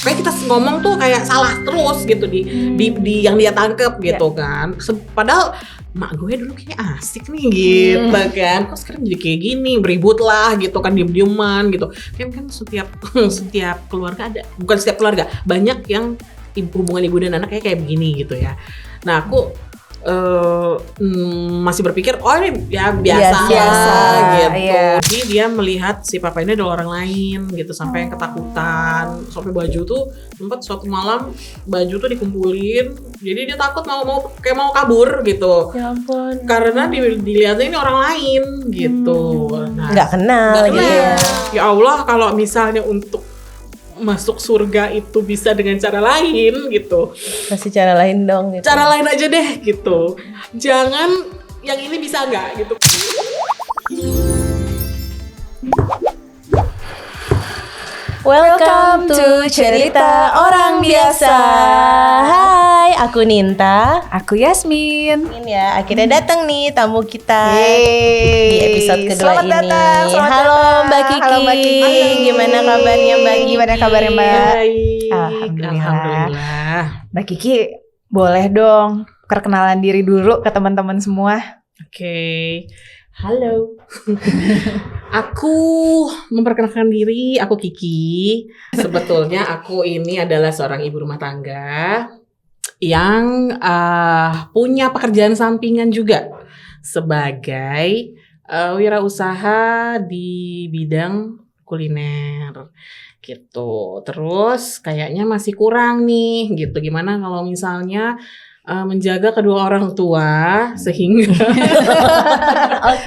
kayak kita ngomong tuh kayak salah terus gitu di yang dia tangkep gitu kan. Padahal mak gue dulu kayaknya asik nih gitu kan, kok sekarang jadi kayak gini, beribut lah gitu kan, diem-dieman gitu. Kan setiap keluarga ada, bukan setiap keluarga, banyak yang hubungan ibu dan anak kayak begini gitu ya. Nah aku masih berpikir ini ya biasa gitu. Jadi dia melihat si papa ini adalah orang lain gitu, sampai yang ketakutan, sampai baju tuh sempat suatu malam baju tuh dikumpulin, jadi dia takut mau kabur gitu. Ya ampun. Karena dilihatnya ini orang lain gitu. Nah, nggak kenal gitu ya. Ya Allah, kalau misalnya untuk masuk surga itu bisa dengan cara lain gitu. Kasih cara lain dong gitu. Cara lain aja deh gitu. Jangan yang ini bisa enggak gitu. Welcome to Cerita Orang Biasa. Hai, aku Ninta. Aku Yasmin. Ini ya, akhirnya datang nih tamu kita di episode kedua selamat ini. Datang, Halo Mbak Kiki. Halo Mbak Kiki. Gimana kabarnya Mbak Kiki? Gimana kabarnya Mbak? Baik. Alhamdulillah. Mbak Kiki, boleh dong perkenalan diri dulu ke teman-teman semua. Oke. Halo. Aku memperkenalkan diri, aku Kiki. Sebetulnya aku ini adalah seorang ibu rumah tangga yang punya pekerjaan sampingan juga sebagai wirausaha di bidang kuliner gitu. Terus kayaknya masih kurang nih gitu. Gimana kalau misalnya menjaga kedua orang tua sehingga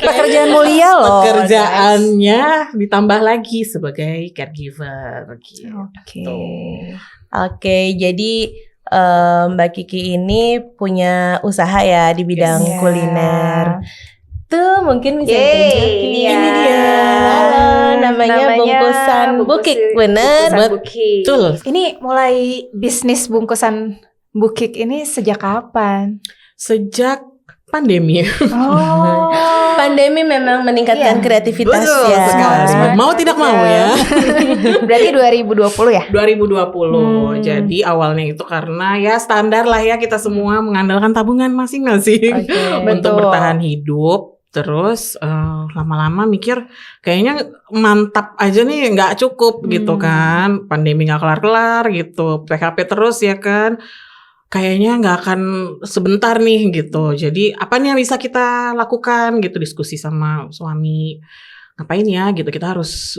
Pekerjaan mulia loh. pekerjaannya ditambah lagi sebagai caregiver gitu. Oke, jadi Mbak Kiki ini punya usaha ya di bidang kuliner. Tuh mungkin bisa ditunjukin. Ini dia. Halo, namanya Bungkusan Bukik, bener? Betul. Ini mulai bisnis bungkusan Bukik ini sejak kapan? Sejak pandemi. Oh. Pandemi memang meningkatkan kreativitas Betul ya. sekali. Mau tidak mau ya. Berarti 2020 ya? 2020. Jadi awalnya itu karena ya standar lah ya, kita semua mengandalkan tabungan masing-masing untuk bertahan hidup. Terus lama-lama mikir kayaknya mantap aja nih, nggak cukup gitu kan. Pandemi nggak kelar-kelar gitu, PHP terus ya kan. Kayaknya nggak akan sebentar nih gitu. Jadi apa nih yang bisa kita lakukan gitu, diskusi sama suami. Ngapain ya gitu, kita harus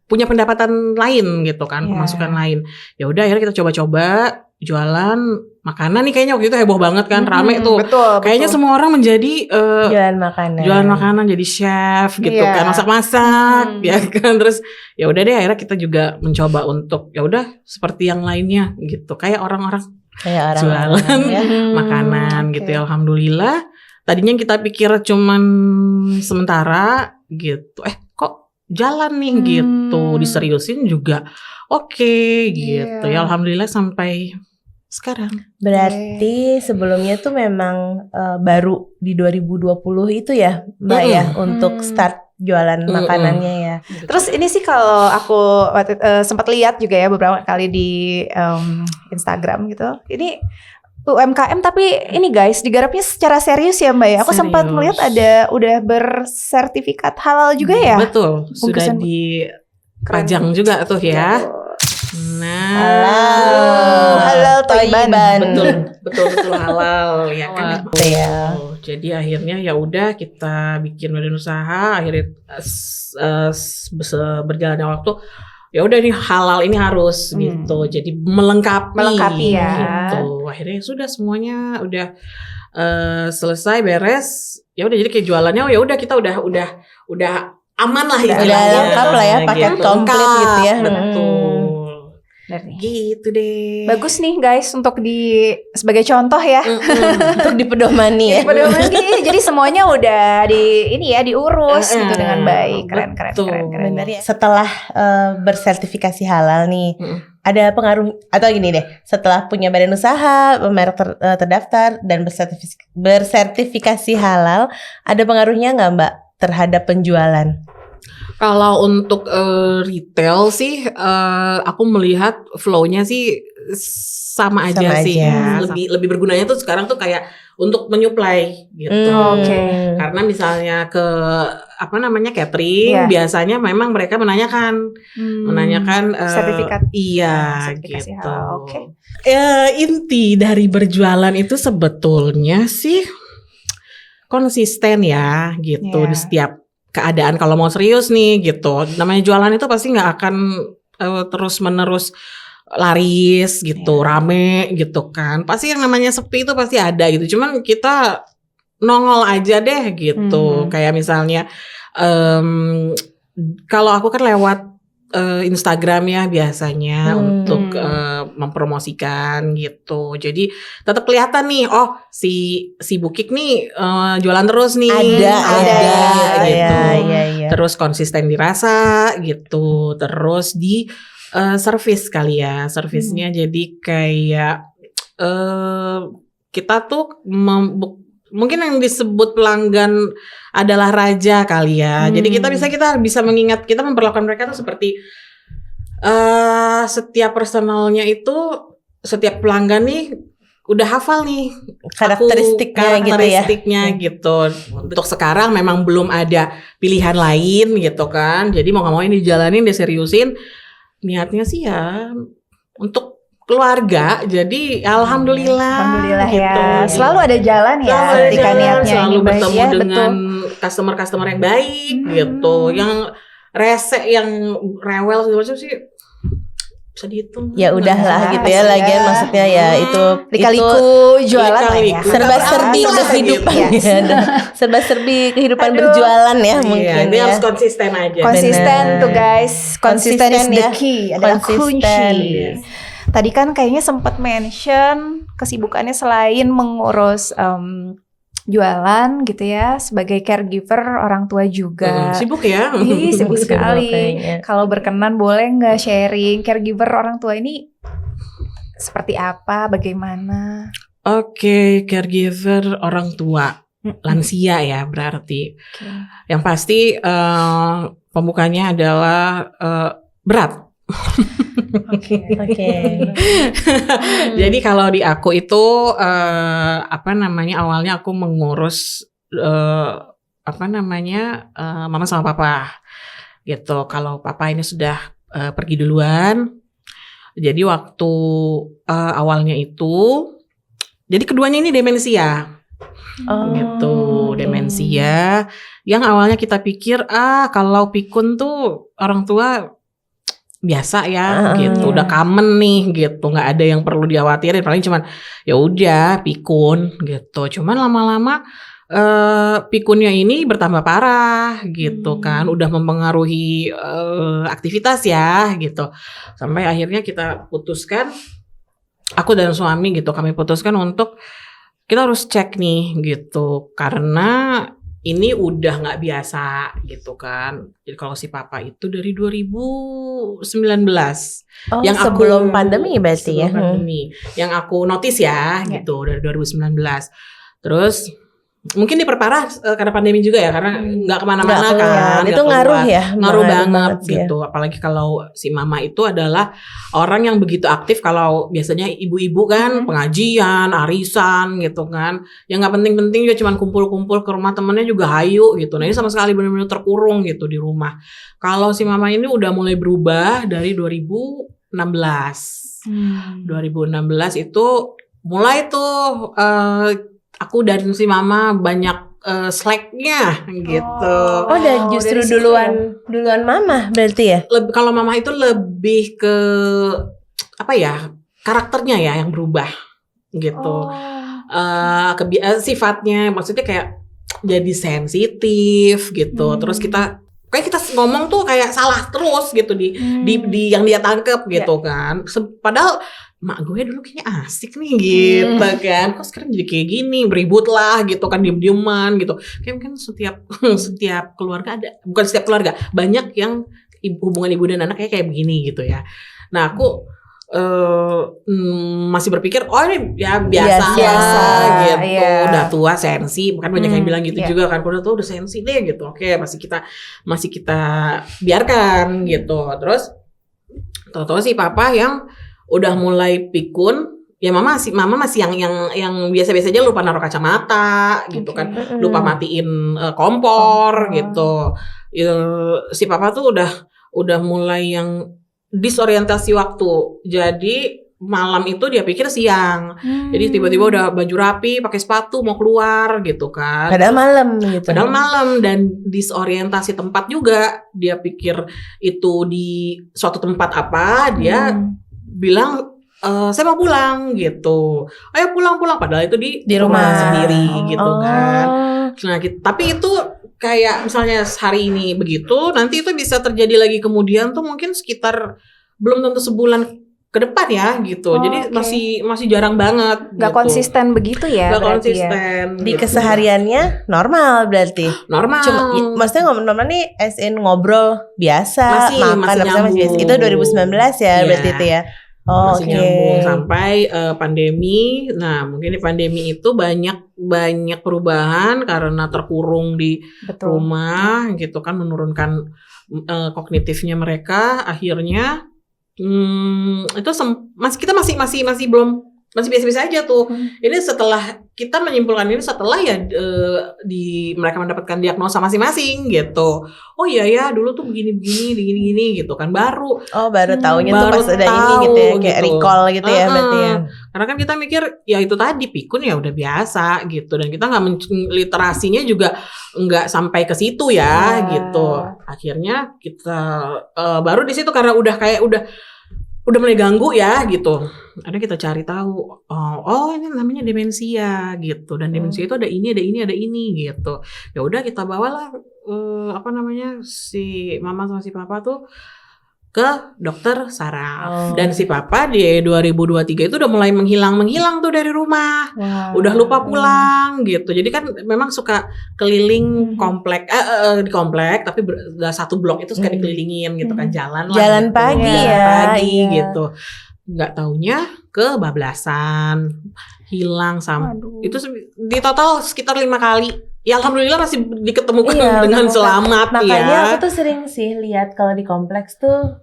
punya pendapatan lain gitu kan, pemasukan lain. Ya udah akhirnya kita coba-coba jualan makanan nih, kayaknya waktu itu heboh banget kan, rame tuh. Betul. Kayaknya semua orang menjadi jualan makanan, jadi chef gitu kan, masak-masak ya kan. Terus ya udah deh, akhirnya kita juga mencoba untuk ya udah seperti yang lainnya gitu, kayak orang-orang jualan makanan gitu ya. Alhamdulillah. Tadinya kita pikir cuman sementara gitu, kok jalan nih gitu, diseriusin juga oke gitu ya. Alhamdulillah sampai sekarang. Berarti sebelumnya tuh memang baru di 2020 itu ya Mbak ya, untuk start jualan makanannya ya. Terus ini sih kalau aku sempat lihat juga ya beberapa kali di Instagram gitu. Ini UMKM tapi ini guys digarapnya secara serius ya Mbak ya. Aku sempat melihat udah bersertifikat halal juga ya. Betul, sudah dipajang juga tuh ya. Nah, halal Thaiban. Betul halal ya kan. Jadi akhirnya ya udah kita bikin badan usaha, akhirnya berjalannya waktu ya udah nih halal ini harus gitu. Jadi melengkapi ya. Gitu. Akhirnya sudah semuanya udah selesai beres. Ya udah jadi kayak jualannya ya udah kita udah aman lah ya. Udah lengkap lah ya, paket komplit gitu ya. Betul. Gitu deh. Bagus nih guys untuk sebagai contoh ya. Untuk dipedomani ya. Jadi semuanya udah diurus gitu dengan baik. Keren. Setelah bersertifikasi halal nih, ada pengaruh atau gini deh, setelah punya badan usaha, merek terdaftar dan bersertifikasi halal, ada pengaruhnya nggak Mbak terhadap penjualan? Kalau untuk retail sih, aku melihat flow-nya sih sama aja Sama sih. aja. Lebih bergunanya tuh sekarang tuh kayak untuk menyuplai gitu. Oke. Karena misalnya ke catering, biasanya memang mereka menanyakan sertifikat. Iya, sertifikasi gitu. halal. Oke. Inti dari berjualan itu sebetulnya sih konsisten ya, gitu di setiap keadaan. Kalau mau serius nih gitu, namanya jualan itu pasti nggak akan terus menerus laris gitu, rame gitu kan. Pasti yang namanya sepi itu pasti ada gitu. Cuman kita nongol aja deh gitu. Kayak misalnya kalau aku kan lewat Instagram ya biasanya untuk mempromosikan gitu. Jadi tetap kelihatan nih, oh si Bukik nih jualan terus nih. Ada gitu. Iya. Terus konsisten dirasa gitu. Terus di service kali ya. Servisnya jadi kayak kita tuh mungkin yang disebut pelanggan adalah raja kali ya. Jadi kita bisa mengingat, kita memperlakukan mereka tuh seperti setiap personalnya itu, setiap pelanggan nih udah hafal nih karakteristiknya gitu. Untuk sekarang memang belum ada pilihan lain gitu kan. Jadi mau nggak mau ini dijalanin, diseriusin. Niatnya sih ya untuk keluarga, jadi alhamdulillah gitu. ya. Selalu ada jalan ya ketika niatnya selalu ini baik, bertemu dengan betul. customer yang baik gitu, yang rese, yang rewel segala macam sih bisa dihitung. Ya udahlah gitu ya, lagian maksudnya ya itu lika-liku jualan lah ya. Serba-serbi kehidupan serba-serbi kehidupan berjualan ya mungkin ini ya. harus konsisten aja. Konsisten tuh guys, konsisten is the ya. key, adalah kunci. Tadi kan kayaknya sempat mention kesibukannya selain mengurus jualan gitu ya, sebagai caregiver orang tua juga. Sibuk ya? Sibuk sekali. Kalau berkenan boleh nggak sharing caregiver orang tua ini seperti apa, bagaimana? Oke, caregiver orang tua, lansia ya berarti. Yang pasti pembukanya adalah berat. Oke. Jadi kalau di aku itu awalnya aku mengurus mama sama papa gitu. Kalau papa ini sudah pergi duluan, jadi waktu awalnya itu, jadi keduanya ini demensia. Gitu, demensia yang awalnya kita pikir kalau pikun tuh orang tua biasa ya gitu, udah common nih gitu, nggak ada yang perlu dikhawatirin, paling cuman ya udah pikun gitu. Cuman lama-lama pikunnya ini bertambah parah gitu kan, udah mempengaruhi aktivitas ya gitu, sampai akhirnya kita putuskan, aku dan suami gitu, kami putuskan untuk kita harus cek nih gitu, karena ini udah nggak biasa gitu kan. Jadi kalau si papa itu dari 2019, yang sebelum pandemi berarti ya. Pandemi. Yang aku notice ya gitu dari 2019. Terus mungkin diperparah karena pandemi juga ya, karena nggak kemana-mana kan. Itu ngaruh ya, ngaruh banget gitu. Apalagi kalau si mama itu adalah orang yang begitu aktif. Kalau biasanya ibu-ibu kan pengajian, arisan gitu kan, yang nggak penting-penting juga, cuman kumpul-kumpul ke rumah temennya juga hayu gitu. Nah ini sama sekali benar-benar terkurung gitu di rumah. Kalau si mama ini udah mulai berubah dari 2016. 2016 itu mulai tuh aku dan si mama banyak slacknya gitu. Dan justru duluan mama berarti ya? Kalau mama itu lebih ke karakternya ya yang berubah gitu. Sifatnya maksudnya kayak jadi sensitif gitu. Terus kita ngomong tuh kayak salah terus gitu di yang dia tangkep gitu kan. Padahal mak gue dulu kayaknya asik nih gitu kan, kok sekarang jadi kayak gini, beribut lah gitu kan, diem-dieman gitu. Kayak kan setiap keluarga ada, bukan setiap keluarga, banyak yang hubungan ibu dan anak kayak begini gitu ya. Nah aku masih berpikir ini ya biasa gitu, udah tua sensi, bukan banyak yang bilang gitu juga kan, udah tua udah sensi deh gitu. Oke, masih kita biarkan gitu. Terus tahu-tahu si papa yang udah mulai pikun, ya mama masih yang biasa-biasa aja, lupa naruh kacamata gitu kan, lupa matiin kompor gitu. Si papa tuh udah mulai yang disorientasi waktu. Jadi malam itu dia pikir siang. Jadi tiba-tiba udah baju rapi, pakai sepatu mau keluar gitu kan. Padahal malam gitu. Padahal malam, dan disorientasi tempat juga. Dia pikir itu di suatu tempat apa, dia bilang saya mau pulang gitu. Ayo pulang. Padahal itu di rumah sendiri gitu kan. Nah, tapi itu kayak misalnya hari ini begitu, nanti itu bisa terjadi lagi kemudian tuh mungkin sekitar belum tentu sebulan ke depan ya gitu. Jadi masih jarang banget. Gak gitu. Konsisten begitu ya? Gak konsisten. Ya. Di kesehariannya normal berarti. Normal. Maksudnya ngomong normal nih, as in ngobrol biasa, makan masih nyambung. Itu 2019 ya berarti itu ya. Masih nyambung sampai pandemi. Nah, mungkin di pandemi itu banyak perubahan karena terkurung di rumah gitu kan, menurunkan kognitifnya mereka. Akhirnya itu kita masih belum, masih biasa-biasa aja tuh. Ini setelah kita menyimpulkan ini setelah ya mereka mendapatkan diagnosa masing-masing gitu. Oh iya ya, dulu tuh begini gitu kan, baru taunya tuh pas ada ini gitu ya, kayak recall gitu ya berarti ya. Karena kan kita mikir ya itu tadi pikun ya udah biasa gitu, dan kita literasinya juga nggak sampai ke situ ya gitu. Akhirnya kita baru di situ karena udah mulai ganggu ya gitu. Ada kita cari tahu, ini namanya demensia gitu, dan demensia itu ada ini gitu. Ya udah kita bawalah si mama sama si papa tuh ke dokter saraf. Dan si papa di 2023 itu udah mulai menghilang tuh dari rumah. Udah lupa pulang gitu. Jadi kan memang suka keliling komplek di komplek, tapi satu blok itu suka dikelilingin gitu kan, jalan gitu. Pagi gitu. Nggak taunya kebablasan, hilang itu di total sekitar 5 kali. Ya alhamdulillah masih diketemukan dengan selamat. Makanya aku tuh sering sih lihat kalau di kompleks tuh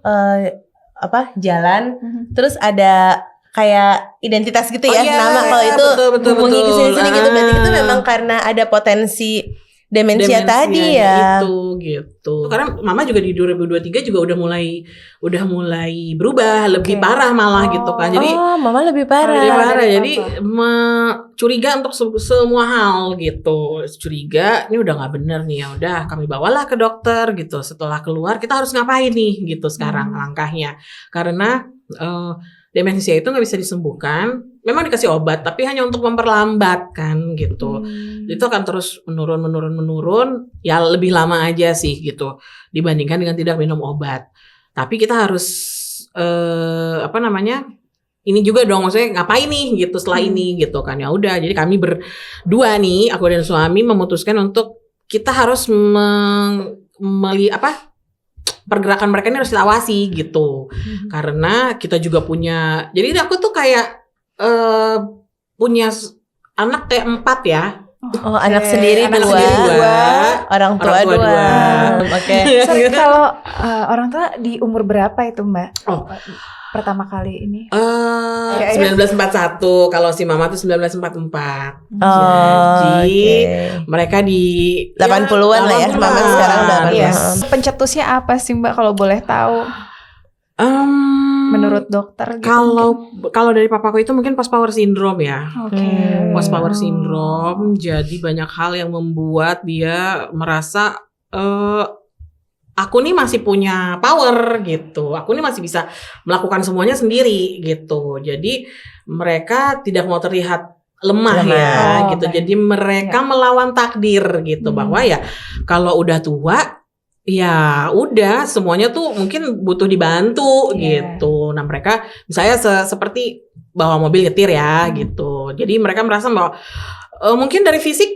jalan, terus ada kayak identitas gitu ya, nama kalau itu hubungi kesini gitu, berarti itu memang karena ada potensi demensia tadi ya. Itu gitu. Karena mama juga di 2023 juga udah mulai berubah, lebih parah malah gitu kan. Jadi mama lebih parah. Jadi curiga untuk semua hal gitu. Curiga ini udah nggak bener nih, ya udah kami bawalah ke dokter gitu. Setelah keluar kita harus ngapain nih gitu sekarang langkahnya. Karena demensia itu nggak bisa disembuhkan. Memang dikasih obat, tapi hanya untuk memperlambat kan gitu. Itu akan terus menurun. Ya lebih lama aja sih gitu dibandingkan dengan tidak minum obat. Tapi kita harus ini juga dong, maksudnya ngapain nih gitu setelah ini gitu kan. Ya udah, jadi kami berdua nih, aku dan suami memutuskan untuk kita harus pergerakan mereka ini harus diawasi gitu. Karena kita juga punya, jadi aku tuh kayak punya anak T4 ya. Anak sendiri dua, orang tua dua. Oke. Kalau orang tua di umur berapa itu Mbak? Pertama kali ini? 1941, kalau si mama tuh 1944. Jadi mereka di 80-an lah ya, mama sekarang udah 80. Pencetusnya apa sih Mbak kalau boleh tahu? Menurut dokter gitu. Kalau dari papaku itu mungkin post power syndrome ya. Post power syndrome, jadi banyak hal yang membuat dia merasa aku nih masih punya power gitu. Aku nih masih bisa melakukan semuanya sendiri gitu. Jadi mereka tidak mau terlihat lemah ya gitu. Jadi mereka melawan takdir gitu, bahwa ya kalau udah tua ya udah semuanya tuh mungkin butuh dibantu gitu. Nah mereka misalnya seperti bawa mobil nyetir ya gitu. Jadi mereka merasa bahwa mungkin dari fisik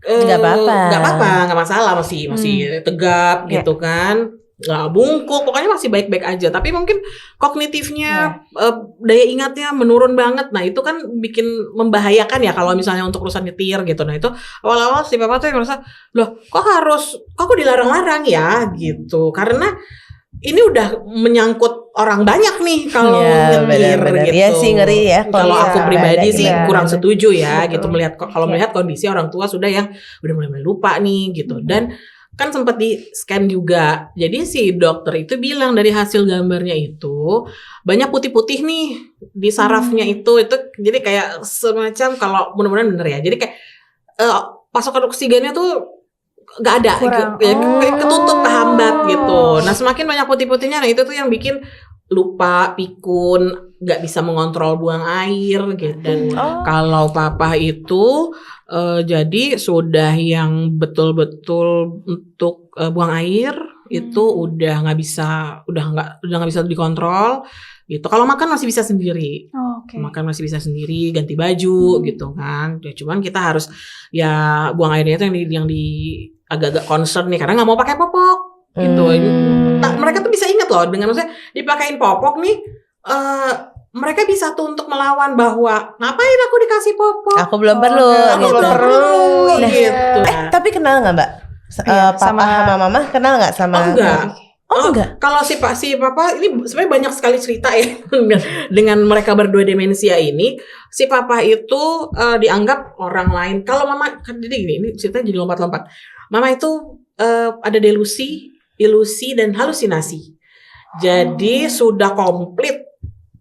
nggak apa-apa, nggak masalah, masih tegap gitu kan. nggak bungkuk, pokoknya masih baik-baik aja. Tapi mungkin kognitifnya, daya ingatnya menurun banget. Nah itu kan bikin membahayakan ya kalau misalnya untuk urusan nyetir gitu. Nah itu awal-awal si papa tuh yang merasa, loh kok aku dilarang-larang ya gitu. Karena ini udah menyangkut orang banyak nih kalau nyetir gitu. Iya sih, ngeri ya. Kalau aku pribadi sih kurang setuju ya Betul. gitu, melihat kondisi orang tua sudah yang udah mulai lupa nih gitu. Dan kan sempat di scan juga. Jadi si dokter itu bilang dari hasil gambarnya itu banyak putih-putih nih di sarafnya itu jadi kayak semacam, kalau mudah-mudahan bener ya. Jadi kayak pasokan oksigennya tuh nggak ada, kayak ketutup, kehambat gitu. Nah semakin banyak putih-putihnya, nah itu tuh yang bikin lupa, pikun, nggak bisa mengontrol buang air gitu. Kalau papa itu jadi sudah yang betul-betul untuk buang air itu udah nggak bisa dikontrol gitu. Kalau makan masih bisa sendiri, makan masih bisa sendiri, ganti baju gitu kan. Ya, cuman kita harus ya buang airnya itu yang di agak-agak concern nih karena nggak mau pakai popok gitu. Mereka tuh bisa ingat loh dengan maksudnya dipakein popok nih. Mereka bisa tuh untuk melawan bahwa ngapain aku dikasih popok? Aku belum perlu. Nah, gitu. Tapi kenal nggak Mbak? Papa sama Mama kenal nggak sama? Enggak. Kalau si papa ini sebenarnya banyak sekali cerita ya dengan mereka berdua demensia ini. Si papa itu dianggap orang lain. Kalau mama, jadi ini ceritanya jadi lompat-lompat. Mama itu ada delusi, ilusi dan halusinasi. Jadi sudah komplit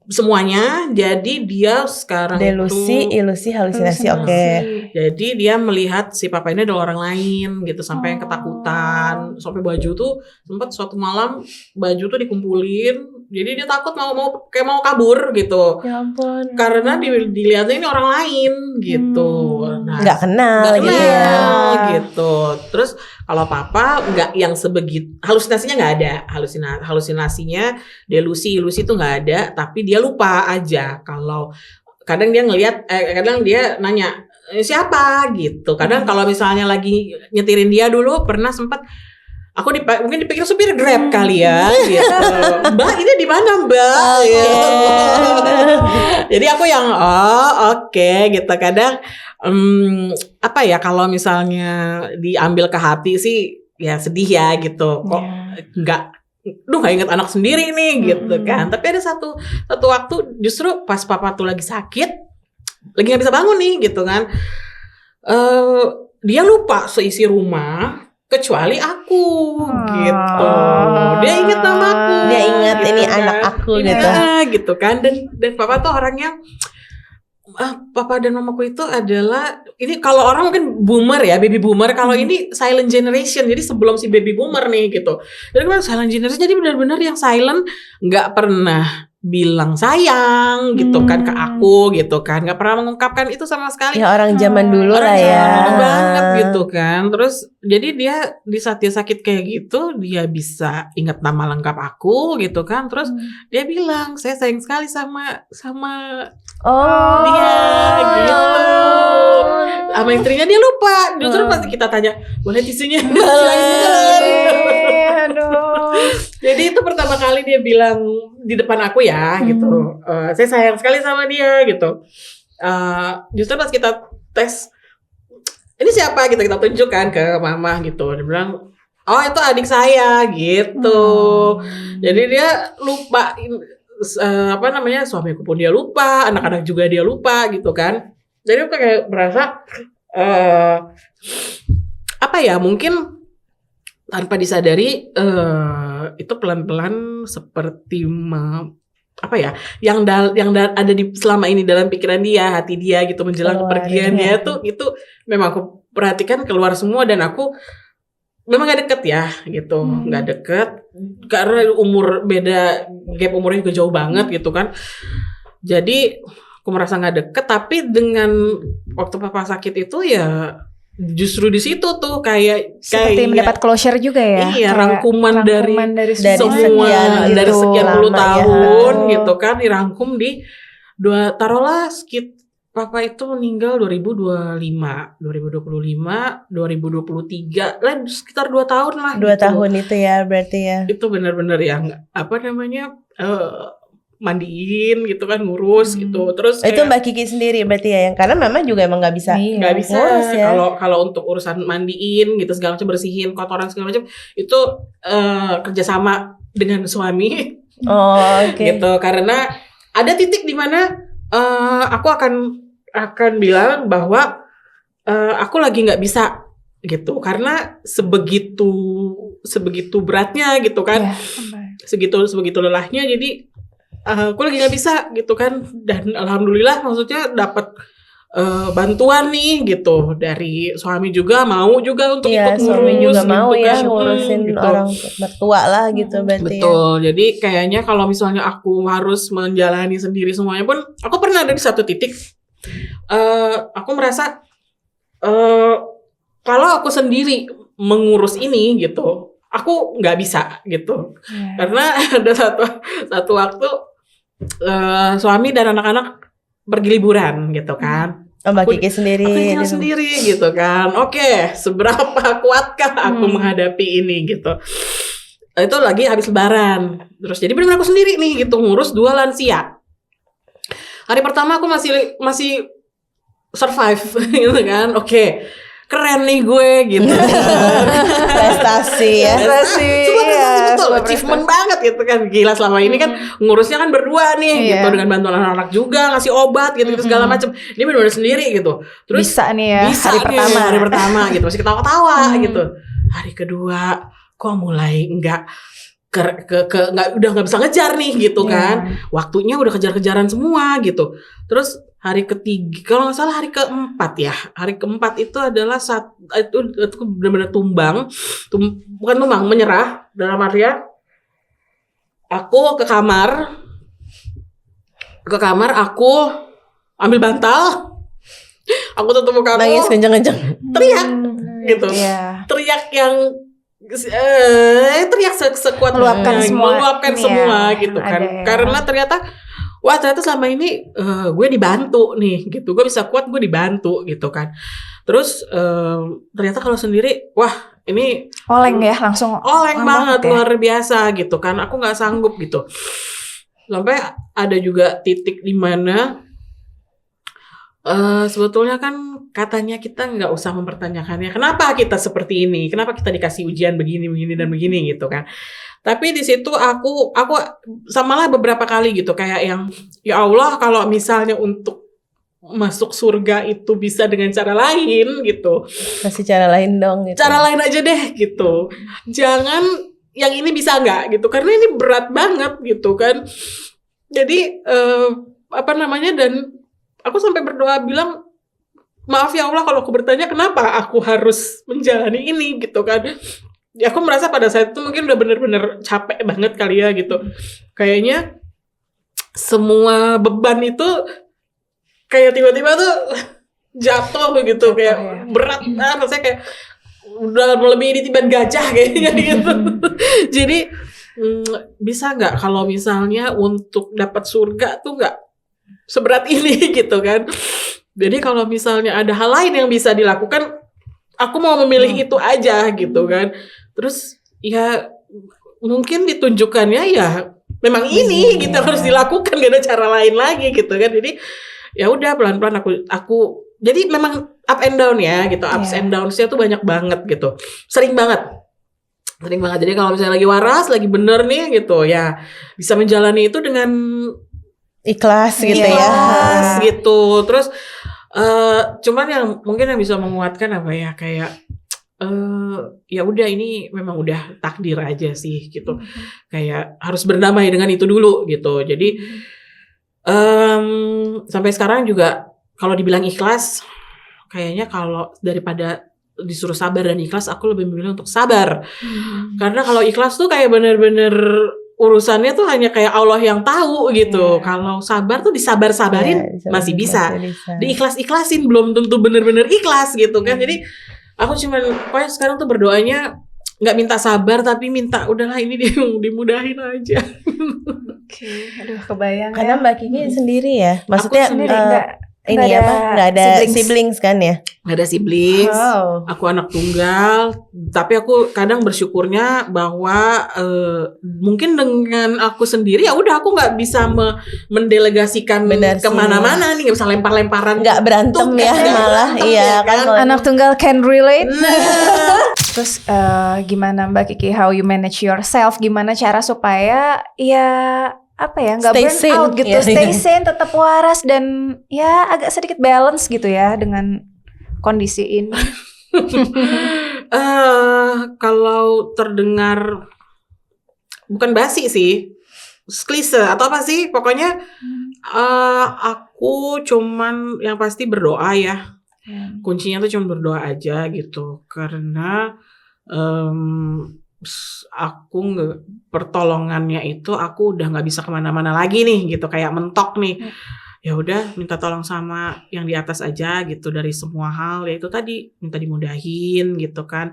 semuanya. Jadi dia sekarang delusi, ilusi, halusinasi. Oke. Jadi dia melihat si papa ini adalah orang lain gitu, sampai yang ketakutan, sampai baju tuh sempat suatu malam baju tuh dikumpulin. Jadi dia takut mau kabur gitu. Ya ampun. Karena dilihatnya ini orang lain gitu. Nah, nggak kenal gitu ya. Gitu. Terus kalau papa nggak yang sebegitu, halusinasinya nggak ada, halusinasinya, delusi, ilusi itu nggak ada, tapi dia lupa aja. Kalau kadang dia ngelihat, kadang dia nanya siapa gitu. Kadang kalau misalnya lagi nyetirin dia dulu pernah sempat aku mungkin dipikir supir Grab kali ya gitu. Mbak ini di mana Mbak? Gitu. Jadi aku yang oke gitu. Kadang apa ya, kalau misalnya diambil ke hati sih ya sedih ya gitu. Kok nggak inget anak sendiri nih gitu kan. Tapi ada satu waktu justru pas papa tuh lagi sakit, lagi nggak bisa bangun nih gitu kan. Dia lupa seisi rumah kecuali aku gitu. Dia ingat nama aku. Dia ingat gitu ini kan. anak aku gitu. Gitu kan. Dan papa tuh orang yang papa dan mamaku itu adalah, ini kalau orang mungkin boomer ya, baby boomer. Kalau ini silent generation, jadi sebelum si baby boomer nih gitu. Jadi kan silent generation, jadi benar-benar yang silent, nggak pernah bilang sayang gitu kan ke aku gitu kan, nggak pernah mengungkapkan itu sama sekali. Ya orang zaman dulu lah ya. Orang zaman dulu banget gitu kan. Terus jadi dia di saat dia sakit kayak gitu, dia bisa ingat nama lengkap aku gitu kan. Terus dia bilang saya sayang sekali sama dia gitu. Sama istrinya dia lupa. Justru pas kita tanya, boleh tisunya? Jadi itu pertama kali dia bilang di depan aku ya gitu. Saya sayang sekali sama dia gitu. Justru pas kita tes, ini siapa gitu, kita tunjukkan ke mama gitu. Dia bilang, oh itu adik saya gitu. Jadi dia lupa, suamiku pun dia lupa, anak-anak juga dia lupa gitu kan. Jadi aku kayak berasa mungkin tanpa disadari itu pelan-pelan seperti yang ada di selama ini dalam pikiran dia, hati dia gitu menjelang kepergian dia tuh, itu memang aku perhatikan keluar semua. Dan aku memang gak deket ya gitu, gak deket karena gap umurnya juga jauh banget gitu kan. Jadi aku merasa gak deket, tapi dengan waktu papa sakit itu ya justru di situ tuh kayak mendapat closure juga ya. Iya, rangkuman dari semua dari sekian puluh tahun gitu kan, dirangkum di taruhlah Papa itu meninggal 2025, 2023, lah sekitar 2 tahun lah. 2 tahun itu ya berarti ya. Itu benar-benar yang mandiin gitu kan, ngurus gitu. Terus itu Mbak Kiki sendiri berarti ya, yang karena Mama juga emang nggak bisa ngurus ya. Kalau untuk urusan mandiin gitu segala macam, bersihin kotoran segala macam itu kerjasama dengan suami. Gitu, karena ada titik di mana aku akan bilang bahwa aku lagi nggak bisa gitu, karena sebegitu beratnya gitu kan, segitu lelahnya, jadi aku lagi nggak bisa gitu kan. Dan alhamdulillah maksudnya dapat bantuan nih gitu dari suami juga, mau juga untuk ikut ngurus. Suami juga gitu mau ya kan, ngurusin gitu. orang mertua lah gitu berarti. Betul. Jadi kayaknya kalau misalnya aku harus menjalani sendiri semuanya pun, aku pernah ada di satu titik aku merasa kalau aku sendiri mengurus ini gitu, aku nggak bisa gitu. Karena ada satu waktu suami dan anak-anak pergi liburan gitu kan. Mbak Kiki sendiri. Aku tinggal sendiri gitu kan. Oke, seberapa kuatkah aku menghadapi ini gitu. Itu lagi habis lebaran. Terus jadi benar-benar aku sendiri nih gitu, ngurus 2 lansia. Hari pertama aku masih survive gitu kan. Oke, keren nih gue gitu. Prestasi ya. Betul, achievement banget gitu kan. Gila, selama ini kan ngurusnya kan berdua nih gitu, dengan bantuan anak-anak juga, ngasih obat gitu segala macam. Ini benar-benar sendiri gitu. Terus bisa nih ya, hari pertama gitu masih ketawa-tawa gitu. Hari kedua kok mulai enggak udah nggak bisa ngejar nih gitu kan. Waktunya udah kejar-kejaran semua gitu. Terus hari ketiga, kalau nggak salah hari keempat ya. Hari keempat itu adalah itu benar-benar bukan tumbang, menyerah. Dalam artian aku ke kamar aku ambil bantal, aku tutup muka aku, nangis kenceng-kenceng, teriak gitu. Teriak yang teriak sekuat meluapkan semua gitu kan. Karena ternyata selama ini gue dibantu nih gitu, gue bisa kuat, gue dibantu gitu kan. Terus ternyata kalau sendiri, wah ini oleng ya, langsung oleng banget, luar biasa gitu kan. Aku nggak sanggup gitu. Sampai ada juga titik di mana sebetulnya kan katanya kita nggak usah mempertanyakannya, kenapa kita seperti ini, kenapa kita dikasih ujian begini dan begini gitu kan. Tapi di situ aku samalah beberapa kali gitu, kayak yang ya Allah, kalau misalnya untuk masuk surga itu bisa dengan cara lain gitu, kasih cara lain dong gitu. Cara lain aja deh gitu, jangan yang ini bisa nggak gitu, karena ini berat banget gitu kan. Jadi dan aku sampai berdoa bilang, maaf ya Allah kalau aku bertanya kenapa aku harus menjalani ini gitu kan. Ya aku merasa pada saat itu mungkin udah bener-bener capek banget kali ya gitu. Kayaknya semua beban itu kayak tiba-tiba tuh jatuh gitu, kayak berat banget. Rasanya kayak udah melebihi ditiban gajah kayaknya gitu. Jadi bisa nggak kalau misalnya untuk dapat surga tuh nggak seberat ini gitu kan. Jadi kalau misalnya ada hal lain yang bisa dilakukan, aku mau memilih itu aja gitu kan. Terus ya mungkin ditunjukkannya ya memang ini gitu harus dilakukan, gak ada cara lain lagi gitu kan. Jadi ya udah pelan-pelan aku jadi memang up and down ya gitu, ups and downs-nya tuh banyak banget gitu. Sering banget. Jadi kalau misalnya lagi waras, lagi bener nih gitu ya, bisa menjalani itu dengan ikhlas gitu ya. Gitu. Terus cuman yang mungkin yang bisa menguatkan apa ya, kayak ya udah ini memang udah takdir aja sih gitu. Kayak harus berdamai dengan itu dulu gitu. Jadi sampai sekarang juga kalau dibilang ikhlas, kayaknya kalau daripada disuruh sabar dan ikhlas, aku lebih memilih untuk sabar. Karena kalau ikhlas tuh kayak bener-bener urusannya tuh hanya kayak Allah yang tahu gitu. Kalau sabar tuh disabar-sabarin masih bisa. Diikhlas-ikhlasin belum tentu bener-bener ikhlas gitu kan. Jadi aku cuman pokoknya sekarang tuh berdoanya nggak minta sabar, tapi minta udahlah ini dimudahin aja. Aduh kebayang. Karena Mbak Kiki sendiri ya, maksudnya aku sendiri enggak. ini nggak ada siblings kan ya? Nggak ada siblings. Oh. Aku anak tunggal. Tapi aku kadang bersyukurnya bahwa mungkin dengan aku sendiri ya udah aku nggak bisa mendelegasikan kemana-mana nih, nggak bisa lempar-lemparan. Nggak berantem ya malah. Iya kan. Anak tunggal can relate. Terus gimana Mbak Kiki? How you manage yourself? Gimana cara supaya nggak burn out gitu, stay sane, tetap waras dan ya agak sedikit balance gitu ya dengan kondisi ini. Kalau terdengar bukan basi sih, klise atau apa sih, pokoknya aku cuman yang pasti berdoa ya. Kuncinya tuh cuma berdoa aja gitu, karena aku pertolongannya itu aku udah nggak bisa kemana-mana lagi nih gitu, kayak mentok nih. Ya udah minta tolong sama yang di atas aja gitu dari semua hal, ya itu tadi minta dimudahin gitu kan.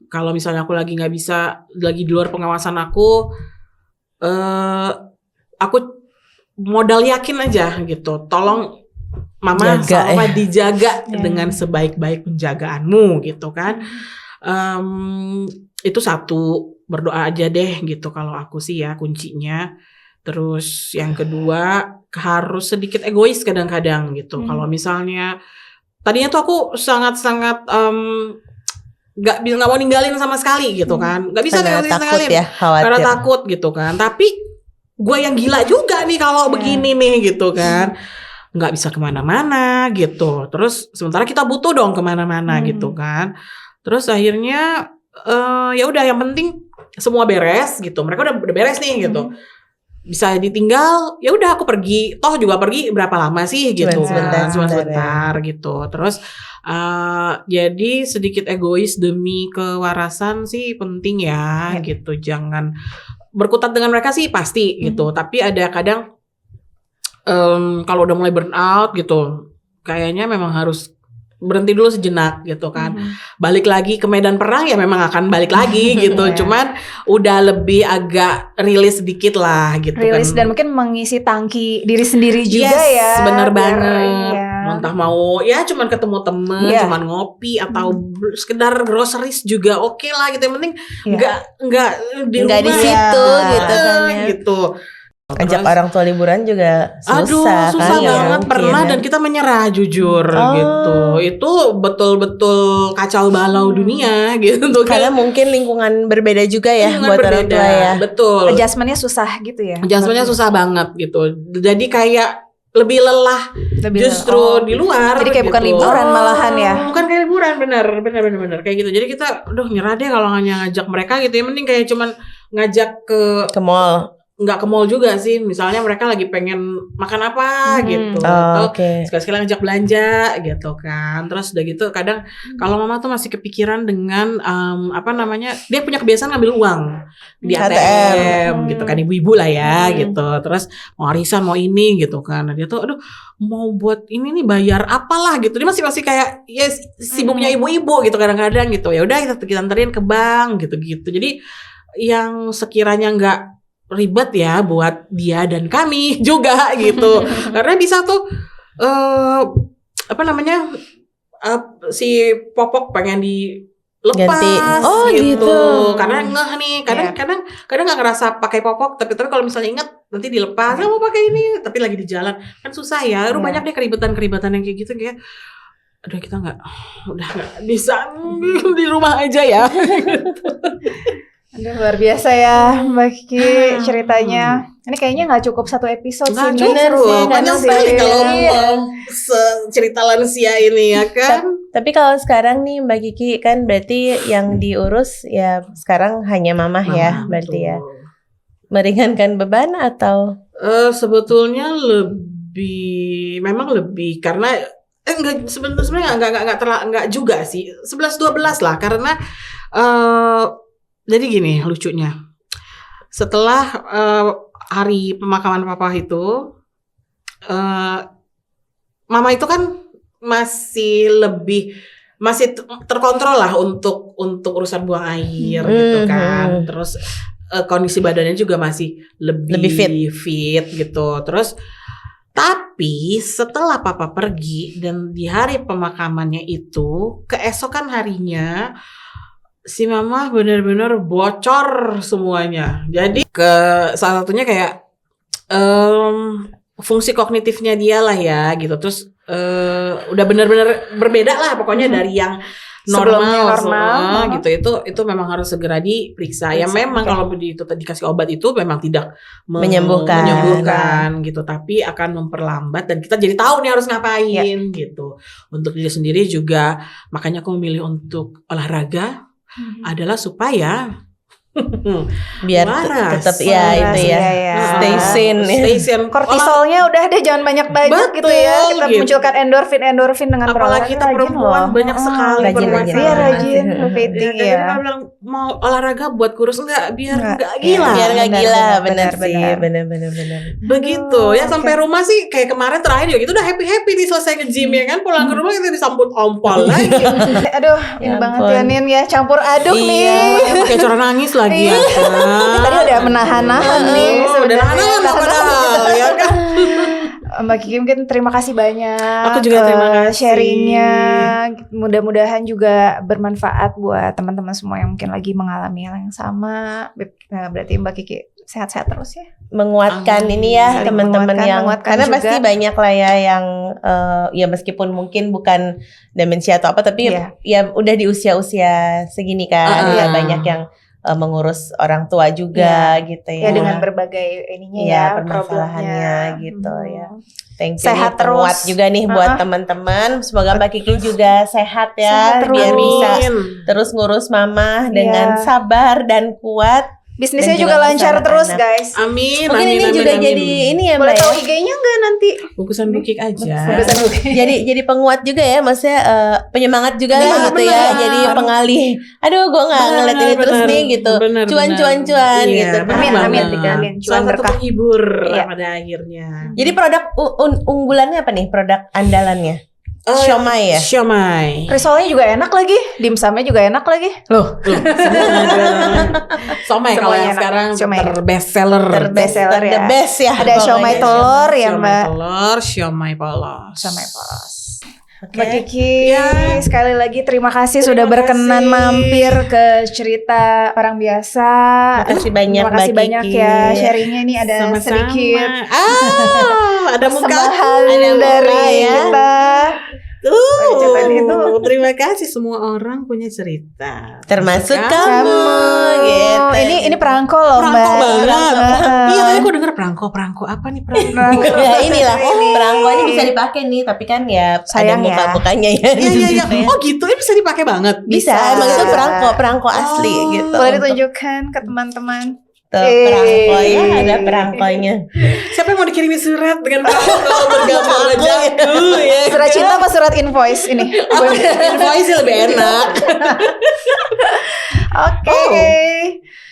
Kalau misalnya aku lagi nggak bisa, lagi di luar pengawasan aku modal yakin aja gitu, tolong mama sama dijaga dengan sebaik-baik penjagaanmu gitu kan. Itu satu, berdoa aja deh gitu kalau aku sih ya kuncinya. Terus yang kedua harus sedikit egois kadang-kadang gitu. Kalau misalnya tadinya tuh aku sangat-sangat nggak mau ninggalin sama sekali gitu kan, nggak bisa ninggalin ya, karena takut gitu kan. Tapi gue yang gila juga nih kalau begini nih gitu kan, nggak bisa kemana-mana gitu. Terus sementara kita butuh dong kemana-mana gitu kan. Terus akhirnya ya udah yang penting semua beres gitu. Mereka udah beres nih gitu. Bisa ditinggal, ya udah aku pergi. Toh juga pergi berapa lama sih gitu. Cuma sebentar gitu. Terus jadi sedikit egois demi kewarasan sih penting ya gitu. Jangan berkutat dengan mereka sih pasti gitu. Tapi ada kadang kalau udah mulai burn out gitu, kayaknya memang harus berhenti dulu sejenak gitu kan. Balik lagi ke medan perang ya memang akan balik lagi gitu. Cuman udah lebih agak rilis sedikit lah gitu. Rilis dan mungkin mengisi tangki diri sendiri juga ya. Bener banget. Entah mau ya cuman ketemu temen, cuman ngopi atau sekedar groceries juga oke lah gitu. Yang penting enggak di situ gitu kan ya. Gitu. Ajak orang tua liburan juga susah kan, banget pernah dan kita menyerah jujur gitu. Itu betul-betul kacau balau dunia gitu kan. Karena mungkin lingkungan berbeda juga ya buat orang tua ya. Betul. Adjustmentnya susah gitu ya. Adjustmentnya susah banget gitu. Jadi kayak lebih lelah justru di luar. Jadi kayak gitu. Bukan liburan malahan ya. Bukan kayak liburan, benar kayak gitu. Jadi kita nyerah deh kalau hanya ngajak mereka gitu. Yang penting kayak cuman ngajak ke mall. Nggak ke mall juga sih, misalnya mereka lagi pengen makan apa gitu, sekali-sekali ngajak belanja gitu kan. Terus udah gitu kadang kalau mama tuh masih kepikiran dengan dia punya kebiasaan ngambil uang di ATM gitu kan, ibu-ibu lah ya gitu. Terus mau arisan mau ini gitu kan, nah, dia tuh mau buat ini nih bayar apalah gitu. Dia masih kayak ya sibuknya ibu-ibu gitu kadang-kadang gitu. Ya udah kita anterin ke bank gitu-gitu. Jadi yang sekiranya nggak ribet ya buat dia dan kami juga gitu. Karena bisa tuh si popok pengen dilepas gitu. Karena ngeh nih, kadang nggak ngerasa pakai popok, tapi kalau misalnya ingat nanti dilepas, mau pakai ini tapi lagi di jalan kan susah ya. Banyak deh keribetan yang kayak gitu, kayak aduh kita udah nggak bisa di rumah aja ya. Aduh, luar biasa ya Mbak Kiki ceritanya. Ini kayaknya nggak cukup satu episode sih. Bener sih, banyak sekali kalau mau cerita lansia ini ya kan. Tapi kalau sekarang nih Mbak Kiki kan berarti yang diurus ya sekarang hanya mama ya berarti ya. Meringankan beban atau? Sebetulnya memang lebih karena sebenarnya enggak juga sih. 11-12 lah karena jadi gini lucunya, setelah hari pemakaman papa itu, mama itu kan masih terkontrol lah untuk urusan buang air gitu kan. Terus kondisi badannya juga masih lebih fit gitu. Terus Tapi setelah papa pergi dan di hari pemakamannya itu, keesokan harinya si mama benar-benar bocor semuanya. Jadi salah satunya kayak fungsi kognitifnya dia lah ya gitu. Terus udah benar-benar berbeda lah pokoknya dari yang normal gitu. Itu memang harus segera diperiksa. Ya memang kalau dikasih obat itu memang tidak menyembuhkan gitu, tapi akan memperlambat dan kita jadi tahu nih harus ngapain gitu. Untuk diri sendiri juga makanya aku memilih untuk olahraga adalah supaya biar tetap ya itu ya. Stay sane. Kortisolnya udah deh, jangan banyak-banyak gitu ya. Kita munculkan endorfin dengan apalagi kita perempuan banyak sekali rajin breathing ya. Jadi kalau bilang mau olahraga buat kurus enggak biar enggak gila. Biar enggak gila, benar. Begitu ya sampai rumah sih kayak kemarin terakhir juga gitu udah happy nih selesai nge-gym ya kan, pulang ke rumah kita disambut ompol lagi. Aduh, ini banget ya Nin ya, campur aduk nih. Kayak cara nangis lagi ya kan. Tadi udah menahan-nahan nih. Udah nahan padahal ya kan. Mbak Kiki mungkin terima kasih banyak. Aku juga terima kasih sharingnya. Mudah-mudahan juga bermanfaat buat teman-teman semua yang mungkin lagi mengalami hal yang sama. Berarti Mbak Kiki sehat-sehat terus ya. Menguatkan ini ya teman-teman yang karena juga. pasti banyak lah ya yang ya meskipun mungkin bukan demensia atau apa, tapi ya udah di usia-usia segini kan ya banyak yang mengurus orang tua juga gitu ya. Ya dengan berbagai ininya ya permasalahannya gitu ya. Thank you. Sehat terus juga nih buat teman-teman. Semoga Mbak Kiki juga sehat ya, biar bisa terus ngurus mama dengan sabar dan kuat. Bisnisnya juga lancar terus guys. Amin. Mungkin ini juga jadi ini ya Mbak. Boleh tahu IG-nya nggak nanti? Bungkusan bukik aja. Jadi penguat juga ya, maksudnya penyemangat juga lah gitu ya. Jadi pengalih. Aduh, gue nggak ngeliat ini terus nih gitu. Cuan gitu. Amin. Salah satu penghibur pada akhirnya. Jadi produk unggulannya apa nih? Produk andalannya? Siomay ya? Siomay. Risolnya juga enak lagi, dimsumnya juga enak lagi. Loh. Siomay kalau yang sekarang terbest seller ya. The best ya. Ada siomay telur ya Mbak. Siomay telur, siomay polos. Mbak Kiki, sekali lagi terima kasih sudah berkenan mampir ke cerita orang biasa. Makasih banyak Terima kasih banyak ya sharingnya. Ini ada sedikit ada sembahan dari kita. Terima kasih, semua orang punya cerita. Termasuk kamu. Gitu. Ini perangko loh Mbak. Perangko banget. Iya, tadi aku denger perangko apa nih perangko? Ya inilah perangko ini bisa dipakai nih, tapi kan ya sayang ada muka-mukanya ya. Iya. Oh gitu, ini bisa dipakai banget. Bisa. Emang itu perangko asli gitu. Boleh ditunjukkan ke teman-teman. Tuh, perangko ya, ada perangkonya. Siapa yang mau dikirimin surat dengan perangko bergambar wajahku ya? Surat cinta apa surat invoice ini? Invoice lebih enak. Oke.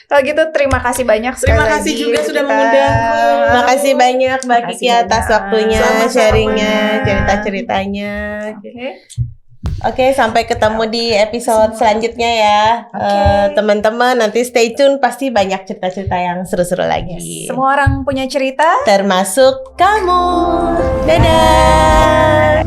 Kalau gitu terima kasih banyak sekali. Terima kasih juga sudah mengundangku. Makasih banyak Mbak Kiki atas waktunya, sharingnya, cerita-ceritanya. Oke, sampai ketemu di episode selanjutnya ya. Teman-teman nanti stay tune, pasti banyak cerita-cerita yang seru-seru lagi. Semua orang punya cerita, termasuk kamu. Dadah.